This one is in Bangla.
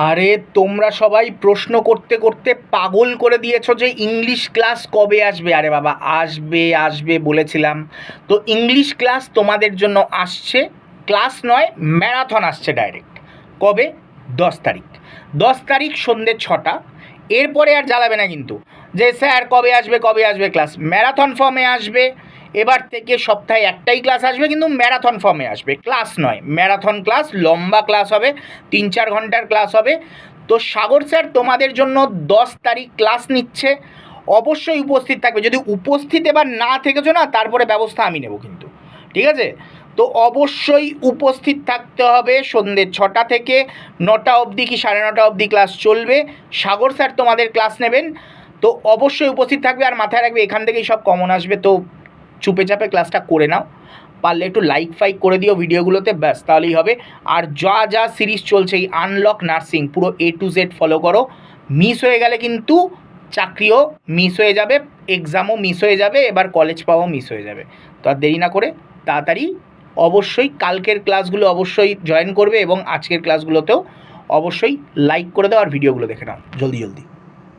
আরে তোমরা সবাই প্রশ্ন করতে করতে পাগল করে দিয়েছো যে ইংলিশ ক্লাস কবে আসবে। আরে বাবা, আসবে আসবে বলেছিলাম তো। ইংলিশ ক্লাস তোমাদের জন্য আসছে, ক্লাস নয় ম্যারাথন আসছে ডাইরেক্ট। কবে? 10 তারিখ। 10 তারিখ সন্ধ্যে 6টা। এরপরে আর জ্বালাবে না কিন্তু যে স্যার কবে আসবে কবে আসবে। ক্লাস ম্যারাথন ফর্মে আসবে। এবার থেকে সপ্তাহে একটাই ক্লাস আসবে, কিন্তু ম্যারাথন ফর্মে আসবে, ক্লাস নয় ম্যারাথন ক্লাস। লম্বা ক্লাস হবে, 3-4 ঘন্টার ক্লাস হবে। তো সাগর স্যার তোমাদের জন্য 10 তারিখ ক্লাস নিচ্ছে। অবশ্যই উপস্থিত থাকবে। যদি উপস্থিত এবার না থেকেছো না, তারপরে ব্যবস্থা আমি নেব কিন্তু, ঠিক আছে? তো অবশ্যই উপস্থিত থাকতে হবে। সন্ধ্যে 6টা থেকে 9টা অবধি কি 9:30 অবধি ক্লাস চলবে। সাগর স্যার তোমাদের ক্লাস নেবেন। তো অবশ্যই উপস্থিত থাকবে। আর মাথায় রাখবে এখান থেকেই সব কমন আসবে। তো চুপে চাপে ক্লাসটা করে নাও। পারলে একটু লাইক ফাইক করে দিও ভিডিওগুলোতে, ব্যাস তাহলেই হবে। আর যা যা সিরিজ চলছে এই আনলক নার্সিং পুরো A to Z ফলো করো। মিস হয়ে গেলে কিন্তু চাকরিও মিস হয়ে যাবে, এক্সামও মিস হয়ে যাবে, এবার কলেজ পাওয়াও মিস হয়ে যাবে। তো আর দেরি না করে তাড়াতাড়ি অবশ্যই কালকের ক্লাসগুলো অবশ্যই জয়েন করবে, এবং আজকের ক্লাসগুলোতেও অবশ্যই লাইক করে দাও আর ভিডিওগুলো দেখে নাও জলদি জলদি।